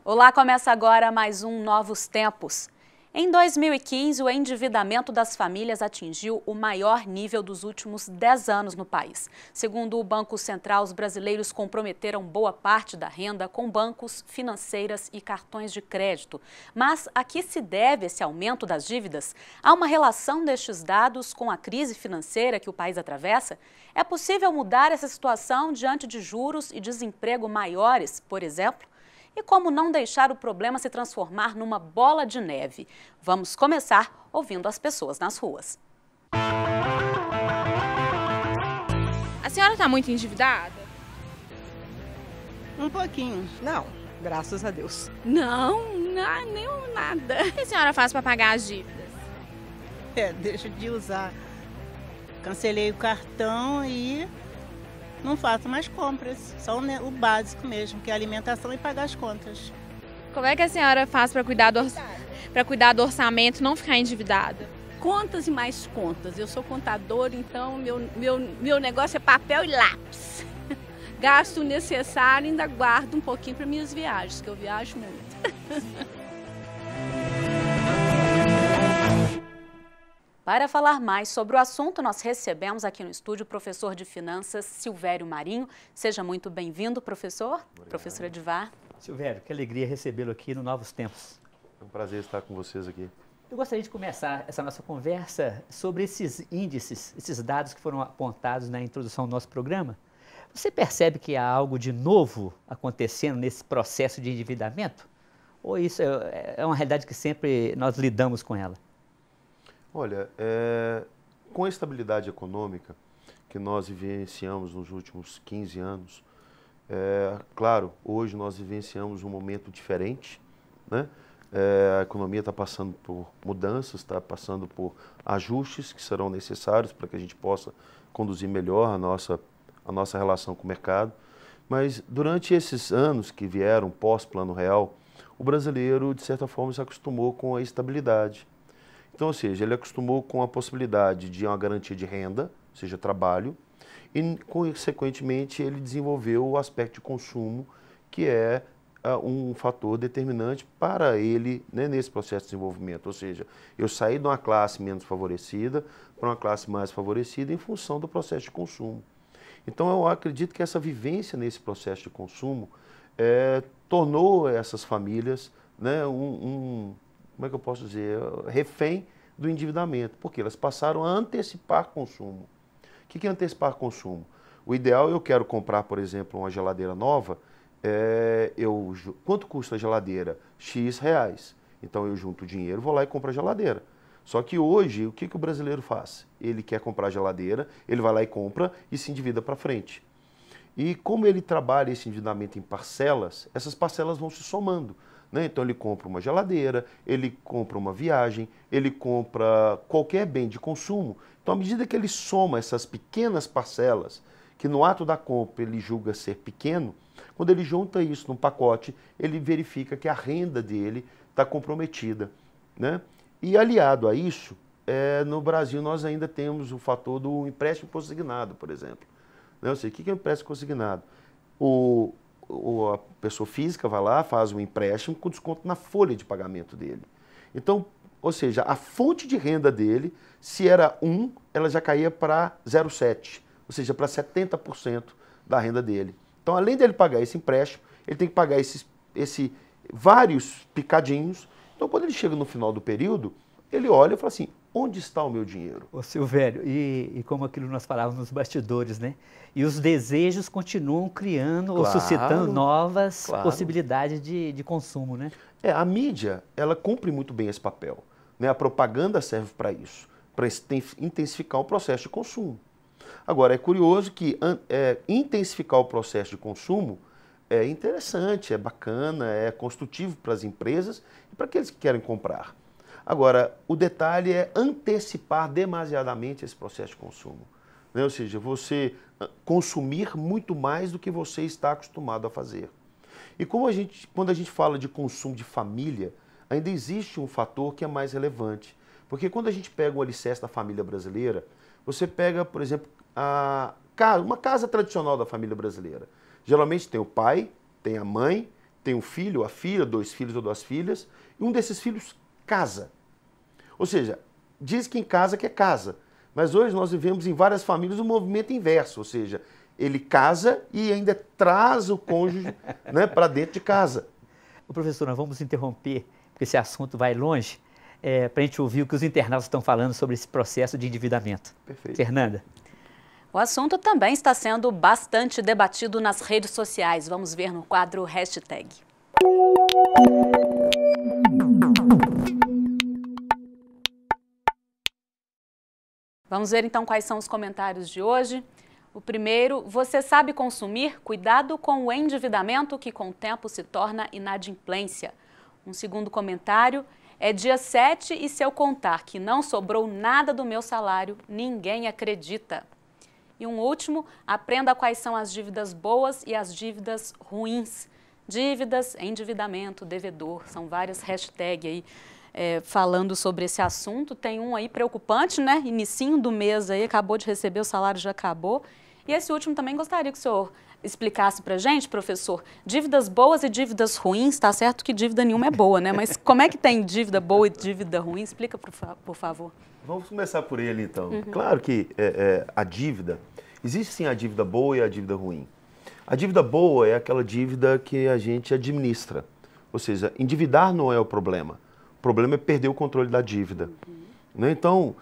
Olá, começa agora mais um Novos Tempos. Em 2015, o endividamento das famílias atingiu o maior nível dos últimos 10 anos no país. Segundo o Banco Central, os brasileiros comprometeram boa parte da renda com bancos, financeiras e cartões de crédito. Mas a que se deve esse aumento das dívidas? Há uma relação destes dados com a crise financeira que o país atravessa? É possível mudar essa situação diante de juros e desemprego maiores, por exemplo? E como não deixar o problema se transformar numa bola de neve? Vamos começar ouvindo as pessoas nas ruas. A senhora está muito endividada? Um pouquinho. Não, graças a Deus. Não, nem nada. O que a senhora faz para pagar as dívidas? Deixa de usar. Cancelei o cartão e não faço mais compras. Só o básico mesmo, que é a alimentação e pagar as contas. Como é que a senhora faz para cuidar do orçamento e não ficar endividada? Contas e mais contas. Eu sou contadora, então meu negócio é papel e lápis. Gasto o necessário e ainda guardo um pouquinho para minhas viagens, que eu viajo muito. Para falar mais sobre o assunto, nós recebemos aqui no estúdio o professor de Finanças, Silvério Marinho. Seja muito bem-vindo, professor. Obrigado. Professor Edivar. Silvério, que alegria recebê-lo aqui no Novos Tempos. É um prazer estar com vocês aqui. Eu gostaria de começar essa nossa conversa sobre esses índices, esses dados que foram apontados na introdução do nosso programa. Você percebe que há algo de novo acontecendo nesse processo de endividamento? Ou isso é uma realidade que sempre nós lidamos com ela? Olha, com a estabilidade econômica que nós vivenciamos nos últimos 15 anos, claro, hoje nós vivenciamos um momento diferente, né? A economia está passando por mudanças, está passando por ajustes que serão necessários para que a gente possa conduzir melhor a nossa relação com o mercado. Mas durante esses anos que vieram pós-Plano Real, o brasileiro, de certa forma, se acostumou com a estabilidade. Então, ou seja, ele acostumou com a possibilidade de uma garantia de renda, ou seja, trabalho, e, consequentemente, ele desenvolveu o aspecto de consumo, que é um fator determinante para ele, né, nesse processo de desenvolvimento. Ou seja, eu saí de uma classe menos favorecida para uma classe mais favorecida em função do processo de consumo. Então, eu acredito que essa vivência nesse processo de consumo tornou essas famílias, né, como é que eu posso dizer, refém do endividamento, porque elas passaram a antecipar consumo. O que é antecipar consumo? O ideal, eu quero comprar, por exemplo, uma geladeira nova, quanto custa a geladeira? X reais. Então eu junto o dinheiro, vou lá e compro a geladeira. Só que hoje, o que o brasileiro faz? Ele quer comprar a geladeira, ele vai lá e compra e se endivida para frente. E como ele trabalha esse endividamento em parcelas, essas parcelas vão se somando. Né? Então ele compra uma geladeira, ele compra uma viagem, ele compra qualquer bem de consumo. Então, à medida que ele soma essas pequenas parcelas, que no ato da compra ele julga ser pequeno, quando ele junta isso num pacote, ele verifica que a renda dele está comprometida. Né? E aliado a isso, no Brasil nós ainda temos o fator do empréstimo consignado, por exemplo. Né? Ou seja, o que é um empréstimo consignado? A pessoa física vai lá, faz um empréstimo com desconto na folha de pagamento dele. Então, ou seja, a fonte de renda dele, se era 1, ela já caía para 0,7, ou seja, para 70% da renda dele. Então, além dele pagar esse empréstimo, ele tem que pagar esses vários picadinhos. Então, quando ele chega no final do período, ele olha e fala assim, onde está o meu dinheiro? Ô Silvério, e como aquilo nós falávamos nos bastidores, né? E os desejos continuam criando ou suscitando novas possibilidades de consumo, né? A mídia, ela cumpre muito bem esse papel. Né? A propaganda serve para isso, para intensificar o processo de consumo. Agora, é curioso que intensificar o processo de consumo é interessante, é bacana, é construtivo para as empresas e para aqueles que querem comprar. Agora, o detalhe é antecipar demasiadamente esse processo de consumo. Né? Ou seja, você consumir muito mais do que você está acostumado a fazer. E quando a gente fala de consumo de família, ainda existe um fator que é mais relevante. Porque quando a gente pega o alicerce da família brasileira, você pega, por exemplo, uma casa tradicional da família brasileira. Geralmente tem o pai, tem a mãe, tem um filho, a filha, 2 filhos ou 2 filhas, e um desses filhos casa. Ou seja, diz que em casa que é casa. Mas hoje nós vivemos em várias famílias um movimento inverso, ou seja, ele casa e ainda traz o cônjuge, né, para dentro de casa. Professor, nós vamos interromper, porque esse assunto vai longe, para a gente ouvir o que os internautas estão falando sobre esse processo de endividamento. Perfeito. Fernanda. O assunto também está sendo bastante debatido nas redes sociais. Vamos ver no quadro Hashtag. Vamos ver então quais são os comentários de hoje. O primeiro, você sabe consumir? Cuidado com o endividamento que com o tempo se torna inadimplência. Um segundo comentário, é dia 7 e se eu contar que não sobrou nada do meu salário, ninguém acredita. E um último, aprenda quais são as dívidas boas e as dívidas ruins. Dívidas, endividamento, devedor, são várias hashtags aí falando sobre esse assunto. Tem um aí preocupante, né? Inicinho do mês aí, acabou de receber, o salário já acabou. E esse último também gostaria que o senhor explicasse pra gente, professor, dívidas boas e dívidas ruins, tá certo que dívida nenhuma é boa, né? Mas como é que tem dívida boa e dívida ruim? Explica, por favor. Vamos começar por ele, então. Claro que a dívida, existe sim a dívida boa e a dívida ruim. A dívida boa é aquela dívida que a gente administra, ou seja, endividar não é o problema é perder o controle da dívida. Né? Então,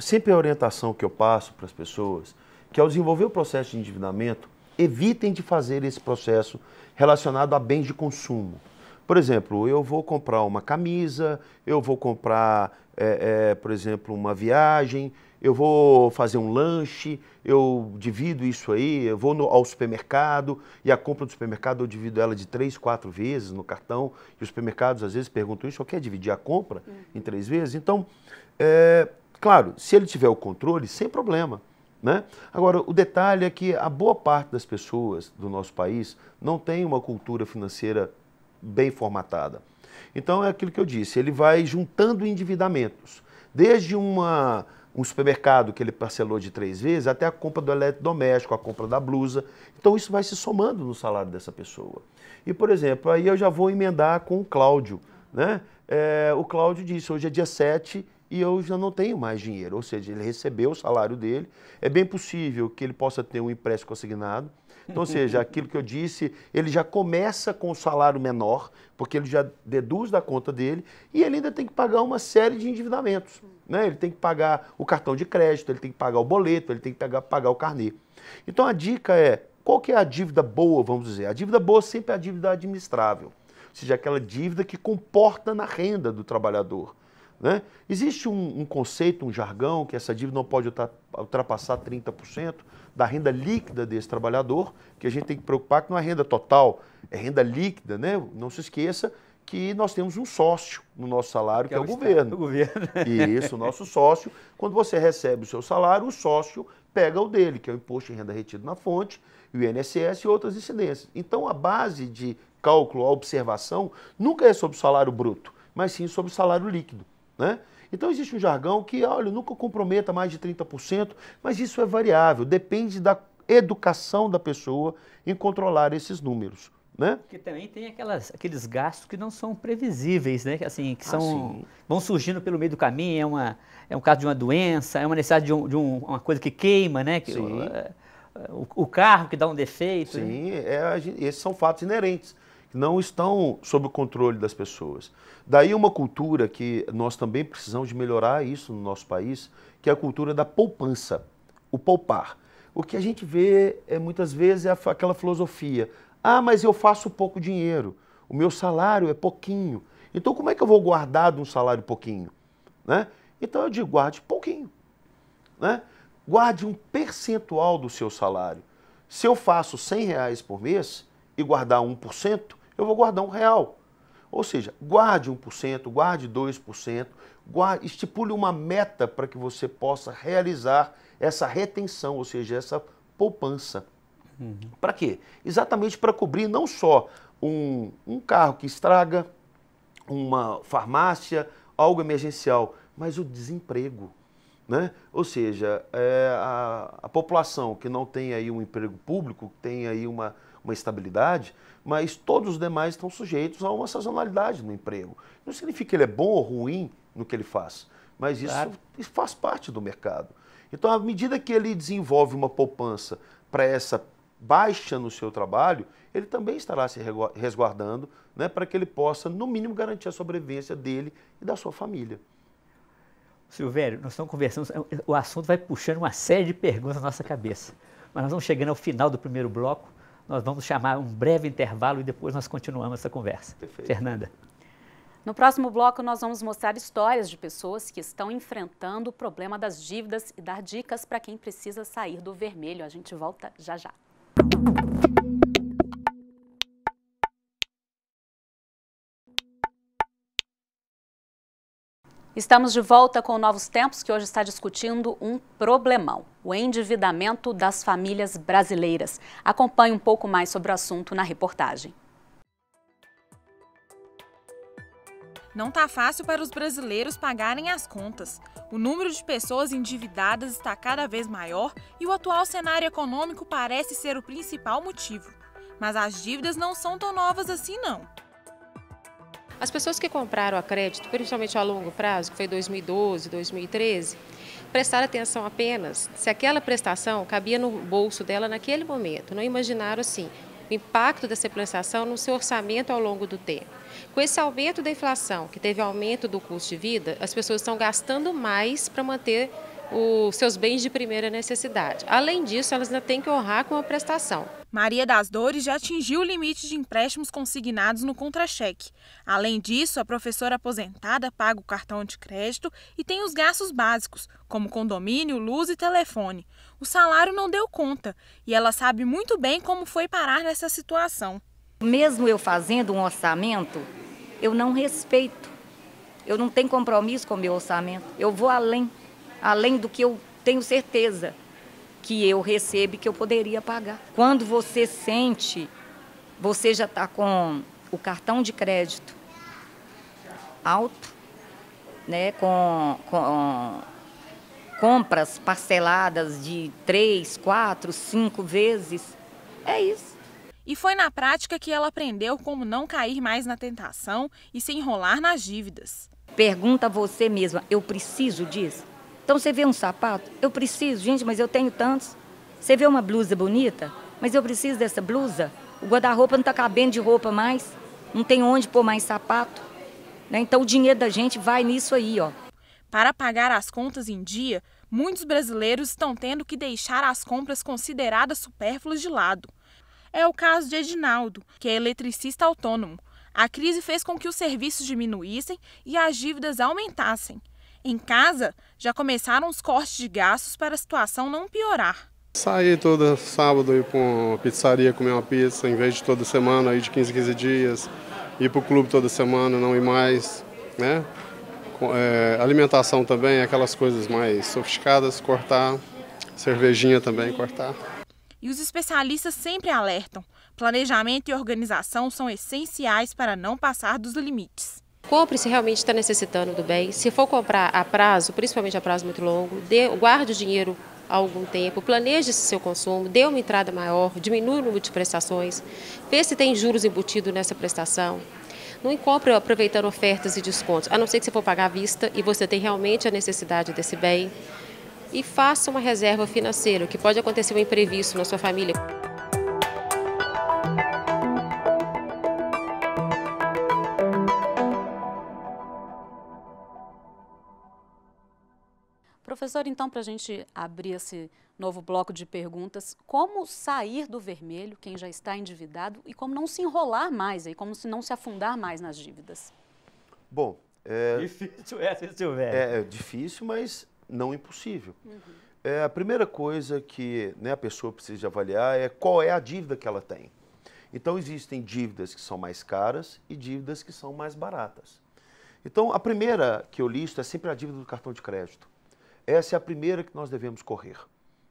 sempre a orientação que eu passo para as pessoas, que ao desenvolver o processo de endividamento, evitem de fazer esse processo relacionado a bens de consumo. Por exemplo, eu vou comprar uma camisa, eu vou comprar, por exemplo, uma viagem, eu vou fazer um lanche, eu divido isso aí, eu vou ao supermercado e a compra do supermercado eu divido ela de 3, 4 vezes no cartão e os supermercados às vezes perguntam isso, quer dividir a compra em 3 vezes? Então, claro, se ele tiver o controle, sem problema. Né? Agora, o detalhe é que a boa parte das pessoas do nosso país não tem uma cultura financeira bem formatada. Então, é aquilo que eu disse, ele vai juntando endividamentos, desde um supermercado que ele parcelou de 3 vezes, até a compra do eletrodoméstico, a compra da blusa. Então, isso vai se somando no salário dessa pessoa. E, por exemplo, aí eu já vou emendar com o Cláudio. Né? O Cláudio disse, hoje é dia 7 e eu já não tenho mais dinheiro. Ou seja, ele recebeu o salário dele. É bem possível que ele possa ter um empréstimo consignado. Então, ou seja, aquilo que eu disse, ele já começa com o salário menor, porque ele já deduz da conta dele, e ele ainda tem que pagar uma série de endividamentos. Né? Ele tem que pagar o cartão de crédito, ele tem que pagar o boleto, ele tem que pagar o carnê. Então a dica é, qual que é a dívida boa, vamos dizer? A dívida boa sempre é a dívida administrável, ou seja, aquela dívida que comporta na renda do trabalhador. Né? Existe um conceito, um jargão, que essa dívida não pode ultrapassar 30% da renda líquida desse trabalhador, que a gente tem que preocupar que não é renda total, é renda líquida. Né? Não se esqueça que nós temos um sócio no nosso salário, que é o governo. Isso, o nosso sócio. Quando você recebe o seu salário, o sócio pega o dele, que é o imposto de renda retido na fonte, o INSS e outras incidências. Então, a base de cálculo, a observação, nunca é sobre o salário bruto, mas sim sobre o salário líquido. Né? Então existe um jargão que, olha, nunca comprometa mais de 30%, mas isso é variável, depende da educação da pessoa em controlar esses números. Né? Porque também tem aqueles gastos que não são previsíveis, né? Assim, que vão surgindo pelo meio do caminho, é um caso de uma doença, é uma necessidade de uma coisa que queima, né? O carro que dá um defeito. Sim, esses são fatos inerentes, que não estão sob o controle das pessoas. Daí uma cultura que nós também precisamos de melhorar isso no nosso país, que é a cultura da poupança, o poupar. O que a gente vê muitas vezes é aquela filosofia, mas eu faço pouco dinheiro, o meu salário é pouquinho, então como é que eu vou guardar de um salário pouquinho? Né? Então eu digo, guarde pouquinho. Né? Guarde um percentual do seu salário. Se eu faço R$100 por mês e guardar 1%, eu vou guardar R$1. Ou seja, guarde 1%, guarde 2%, estipule uma meta para que você possa realizar essa retenção, ou seja, essa poupança. Para quê? Exatamente para cobrir não só um carro que estraga, uma farmácia, algo emergencial, mas o desemprego. Né? Ou seja, a população que não tem aí um emprego público, tem aí uma estabilidade, mas todos os demais estão sujeitos a uma sazonalidade no emprego. Não significa que ele é bom ou ruim no que ele faz, mas isso faz parte do mercado. Então, à medida que ele desenvolve uma poupança para essa baixa no seu trabalho, ele também estará se resguardando, né, para que ele possa, no mínimo, garantir a sobrevivência dele e da sua família. Silvério, nós estamos conversando, o assunto vai puxando uma série de perguntas na nossa cabeça. Mas nós vamos chegando ao final do primeiro bloco, nós vamos chamar um breve intervalo e depois nós continuamos essa conversa. Perfeito. Fernanda. No próximo bloco, nós vamos mostrar histórias de pessoas que estão enfrentando o problema das dívidas e dar dicas para quem precisa sair do vermelho. A gente volta já já. Estamos de volta com Novos Tempos, que hoje está discutindo um problemão, o endividamento das famílias brasileiras. Acompanhe um pouco mais sobre o assunto na reportagem. Não está fácil para os brasileiros pagarem as contas. O número de pessoas endividadas está cada vez maior e o atual cenário econômico parece ser o principal motivo. Mas as dívidas não são tão novas assim, não. As pessoas que compraram a crédito, principalmente a longo prazo, que foi 2012, 2013, prestaram atenção apenas se aquela prestação cabia no bolso dela naquele momento. Não imaginaram, assim, o impacto dessa prestação no seu orçamento ao longo do tempo. Com esse aumento da inflação, que teve aumento do custo de vida, as pessoas estão gastando mais para manter os seus bens de primeira necessidade. Além disso, elas ainda têm que honrar com a prestação. Maria das Dores já atingiu o limite de empréstimos consignados no contra-cheque. Além disso, a professora aposentada paga o cartão de crédito e tem os gastos básicos, como condomínio, luz e telefone. O salário não deu conta e ela sabe muito bem como foi parar nessa situação. Mesmo eu fazendo um orçamento, eu não respeito. Eu não tenho compromisso com o meu orçamento. Eu vou além do que eu tenho certeza que eu recebo e que eu poderia pagar. Quando você sente, você já está com o cartão de crédito alto, né, com compras parceladas de 3, 4, 5 vezes, é isso. E foi na prática que ela aprendeu como não cair mais na tentação e se enrolar nas dívidas. Pergunta a você mesma, eu preciso disso? Então você vê um sapato, eu preciso, gente, mas eu tenho tantos. Você vê uma blusa bonita, mas eu preciso dessa blusa. O guarda-roupa não está cabendo de roupa mais, não tem onde pôr mais sapato. Né? Então o dinheiro da gente vai nisso aí, ó. Para pagar as contas em dia, muitos brasileiros estão tendo que deixar as compras consideradas supérfluas de lado. É o caso de Edinaldo, que é eletricista autônomo. A crise fez com que os serviços diminuíssem e as dívidas aumentassem. Em casa, já começaram os cortes de gastos para a situação não piorar. Sair todo sábado, ir para uma pizzaria comer uma pizza, em vez de toda semana, ir de 15 em 15 dias, ir para o clube toda semana, não ir mais, né? Alimentação também, aquelas coisas mais sofisticadas, cortar, cervejinha também, cortar. E os especialistas sempre alertam, planejamento e organização são essenciais para não passar dos limites. Compre se realmente está necessitando do bem. Se for comprar a prazo, principalmente a prazo muito longo, guarde o dinheiro há algum tempo, planeje esse seu consumo, dê uma entrada maior, diminua o número de prestações, vê se tem juros embutidos nessa prestação. Não compre aproveitando ofertas e descontos, a não ser que você for pagar à vista e você tem realmente a necessidade desse bem. E faça uma reserva financeira, que pode acontecer um imprevisto na sua família. Professor, então, para a gente abrir esse novo bloco de perguntas, como sair do vermelho, quem já está endividado, e como não se enrolar mais, aí, como se não se afundar mais nas dívidas? Bom, Difícil essa, Silvério. é difícil, mas não impossível. A primeira coisa que, né, a pessoa precisa avaliar é qual é a dívida que ela tem. Então, existem dívidas que são mais caras e dívidas que são mais baratas. Então, a primeira que eu listo é sempre a dívida do cartão de crédito. Essa é a primeira que nós devemos correr.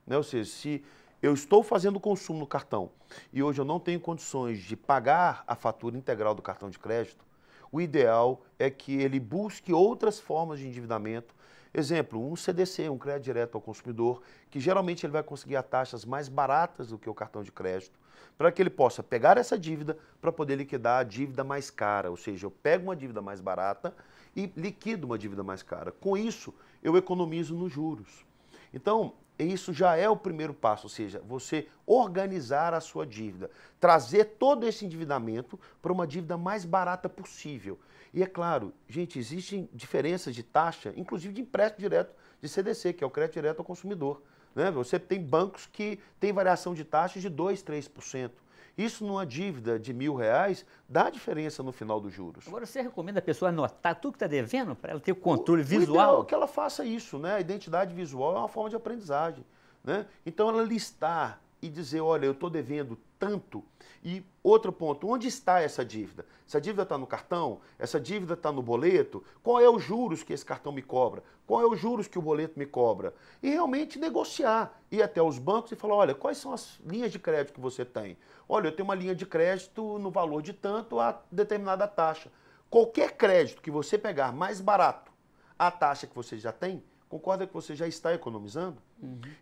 Né? Ou seja, se eu estou fazendo consumo no cartão e hoje eu não tenho condições de pagar a fatura integral do cartão de crédito, o ideal é que ele busque outras formas de endividamento. Exemplo, um CDC, um crédito direto ao consumidor, que geralmente ele vai conseguir a taxas mais baratas do que o cartão de crédito, para que ele possa pegar essa dívida para poder liquidar a dívida mais cara. Ou seja, eu pego uma dívida mais barata e liquido uma dívida mais cara. Com isso, eu economizo nos juros. Então, isso já é o primeiro passo, ou seja, você organizar a sua dívida, trazer todo esse endividamento para uma dívida mais barata possível. E é claro, gente, existem diferenças de taxa, inclusive de empréstimo direto de CDC, que é o crédito direto ao consumidor, né? Você tem bancos que têm variação de taxas de 2%, 3%. Isso numa dívida de R$1.000 dá diferença no final dos juros. Agora, você recomenda a pessoa anotar tudo que está devendo para ela ter o controle O visual? ideal é que ela faça isso, né? A identidade visual é uma forma de aprendizagem, né? Então, ela listar e dizer, olha, eu estou devendo tanto. E outro ponto, onde está essa dívida? Essa dívida está no cartão? Essa dívida está no boleto? Qual é os juros que esse cartão me cobra? Qual é os juros que o boleto me cobra? E realmente negociar, ir até os bancos e falar, olha, quais são as linhas de crédito que você tem? Olha, eu tenho uma linha de crédito no valor de tanto a determinada taxa. Qualquer crédito que você pegar mais barato, a taxa que você já tem, concorda que você já está economizando?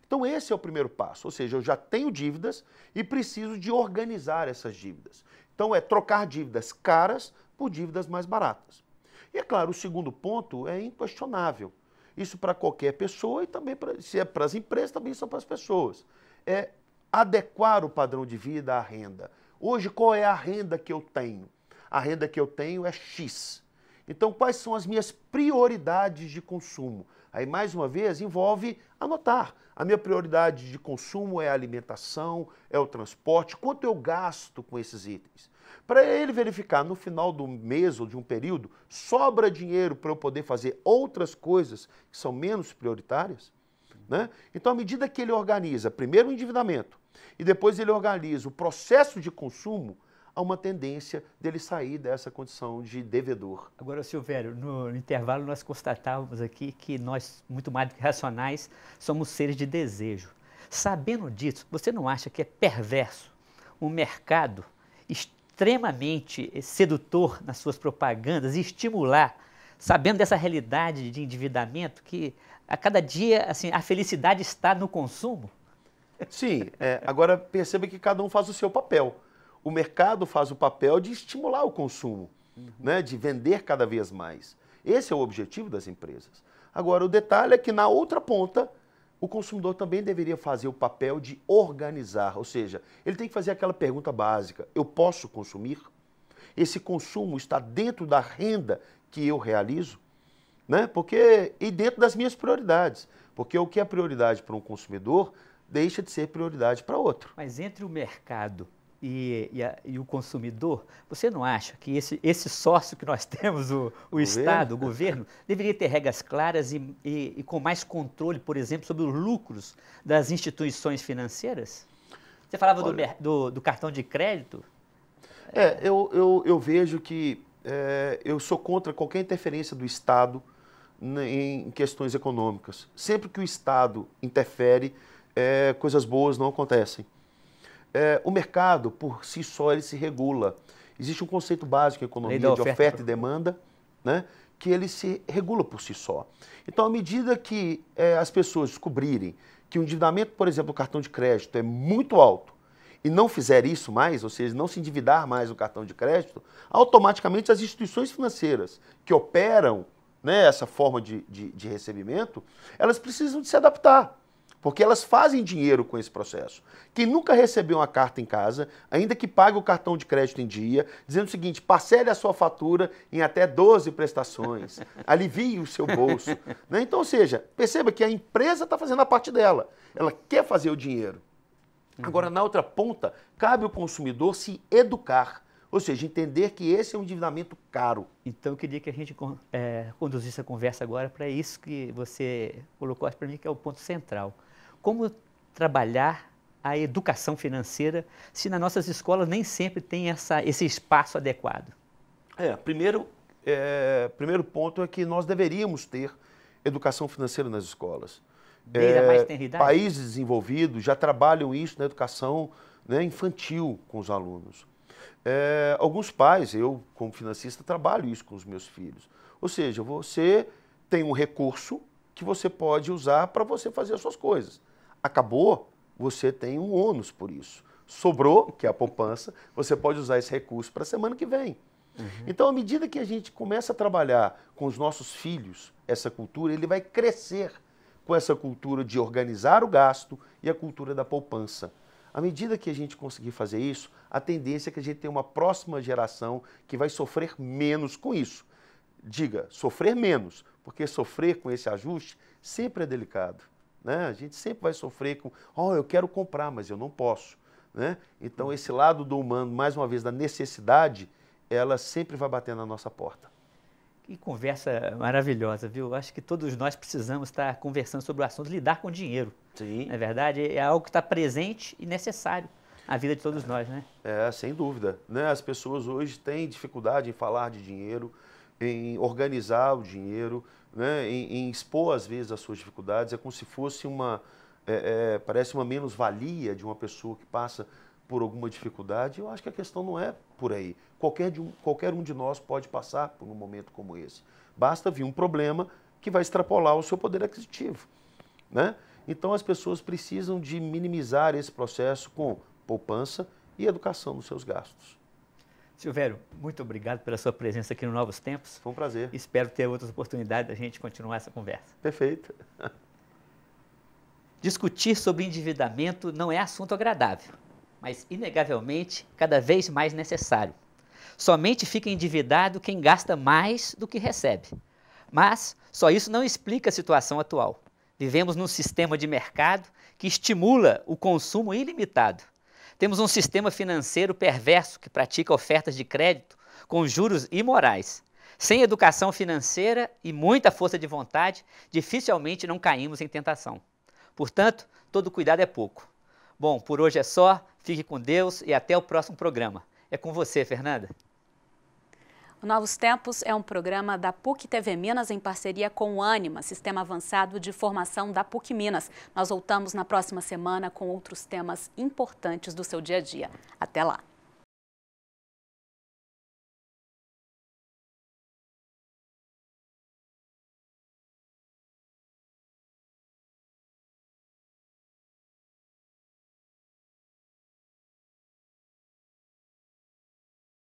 Então esse é o primeiro passo, ou seja, eu já tenho dívidas e preciso de organizar essas dívidas. Então é trocar dívidas caras por dívidas mais baratas. E é claro, o segundo ponto é inquestionável. Isso para qualquer pessoa e também, se é para as empresas, também são para as pessoas. É adequar o padrão de vida à renda. Hoje, qual é a renda que eu tenho? A renda que eu tenho é X. Então, quais são as minhas prioridades de consumo? Aí, mais uma vez, envolve anotar. A minha prioridade de consumo é a alimentação, é o transporte, quanto eu gasto com esses itens. Para ele verificar no final do mês ou de um período, sobra dinheiro para eu poder fazer outras coisas que são menos prioritárias, né? Então, à medida que ele organiza primeiro o endividamento e depois ele organiza o processo de consumo, há uma tendência dele sair dessa condição de devedor. Agora, Silvério, no intervalo nós constatávamos aqui que nós, muito mais do que racionais, somos seres de desejo. Sabendo disso, você não acha que é perverso um mercado extremamente sedutor nas suas propagandas e estimular, sabendo dessa realidade de endividamento, que a cada dia assim, a felicidade está no consumo? Sim, agora perceba que cada um faz o seu papel. O mercado faz o papel de estimular o consumo, né, de vender cada vez mais. Esse é o objetivo das empresas. Agora, o detalhe é que na outra ponta, o consumidor também deveria fazer o papel de organizar, ou seja, ele tem que fazer aquela pergunta básica, eu posso consumir? Esse consumo está dentro da renda que eu realizo? Né? E dentro das minhas prioridades, porque o que é prioridade para um consumidor deixa de ser prioridade para outro. Mas entre o mercado e o consumidor, você não acha que esse sócio que nós temos, o Estado, o governo, deveria ter regras claras e com mais controle, por exemplo, sobre os lucros das instituições financeiras? Você falava do cartão de crédito? Eu vejo que eu sou contra qualquer interferência do Estado em questões econômicas. Sempre que o Estado interfere, coisas boas não acontecem. O mercado, por si só, ele se regula. Existe um conceito básico em economia de oferta e demanda, né, que ele se regula por si só. Então, à medida que as pessoas descobrirem que o endividamento, por exemplo, do cartão de crédito é muito alto e não fizer isso mais, ou seja, não se endividar mais no cartão de crédito, automaticamente as instituições financeiras que operam, né, essa forma de recebimento, elas precisam de se adaptar. Porque elas fazem dinheiro com esse processo. Quem nunca recebeu uma carta em casa, ainda que pague o cartão de crédito em dia, dizendo o seguinte, parcele a sua fatura em até 12 prestações, alivie o seu bolso. Né? Então, ou seja, perceba que a empresa está fazendo a parte dela. Ela quer fazer o dinheiro. Agora, na outra ponta, cabe ao consumidor se educar. Ou seja, entender que esse é um endividamento caro. Então, eu queria que a gente conduzisse a conversa agora para isso que você colocou para mim, que é o ponto central. Como trabalhar a educação financeira se nas nossas escolas nem sempre tem esse espaço adequado? Primeiro ponto é que nós deveríamos ter educação financeira nas escolas. Desde a mais tenra idade? Países desenvolvidos já trabalham isso na educação, né, infantil com os alunos. Alguns pais, eu como financista, trabalho isso com os meus filhos. Ou seja, você tem um recurso que você pode usar para você fazer as suas coisas. Acabou, você tem um ônus por isso. Sobrou, que é a poupança, você pode usar esse recurso para a semana que vem. Então, à medida que a gente começa a trabalhar com os nossos filhos essa cultura, ele vai crescer com essa cultura de organizar o gasto e a cultura da poupança. À medida que a gente conseguir fazer isso, a tendência é que a gente tenha uma próxima geração que vai sofrer menos com isso. Diga, sofrer menos, porque sofrer com esse ajuste sempre é delicado, né? A gente sempre vai sofrer com, eu quero comprar, mas eu não posso, né? Então, esse lado do humano, mais uma vez, da necessidade, ela sempre vai bater na nossa porta. Que conversa maravilhosa, viu? Acho que todos nós precisamos estar conversando sobre o assunto, lidar com dinheiro. Sim. Na verdade, é algo que está presente e necessário na vida de todos nós, né? Sem dúvida, né? As pessoas hoje têm dificuldade em falar de dinheiro, em organizar o dinheiro, né? em expor, às vezes, as suas dificuldades. É como se fosse parece uma menos-valia de uma pessoa que passa por alguma dificuldade. Eu acho que a questão não é por aí. Qualquer um de nós pode passar por um momento como esse. Basta vir um problema que vai extrapolar o seu poder aquisitivo, né? Então, as pessoas precisam de minimizar esse processo com poupança e educação nos seus gastos. Silvério, muito obrigado pela sua presença aqui no Novos Tempos. Foi um prazer. Espero ter outras oportunidades da gente continuar essa conversa. Perfeito. Discutir sobre endividamento não é assunto agradável, mas, inegavelmente, cada vez mais necessário. Somente fica endividado quem gasta mais do que recebe. Mas só isso não explica a situação atual. Vivemos num sistema de mercado que estimula o consumo ilimitado. Temos um sistema financeiro perverso que pratica ofertas de crédito com juros imorais. Sem educação financeira e muita força de vontade, dificilmente não caímos em tentação. Portanto, todo cuidado é pouco. Bom, por hoje é só. Fique com Deus e até o próximo programa. É com você, Fernanda. O Novos Tempos é um programa da PUC TV Minas em parceria com o Ânima, Sistema Avançado de Formação da PUC Minas. Nós voltamos na próxima semana com outros temas importantes do seu dia a dia. Até lá!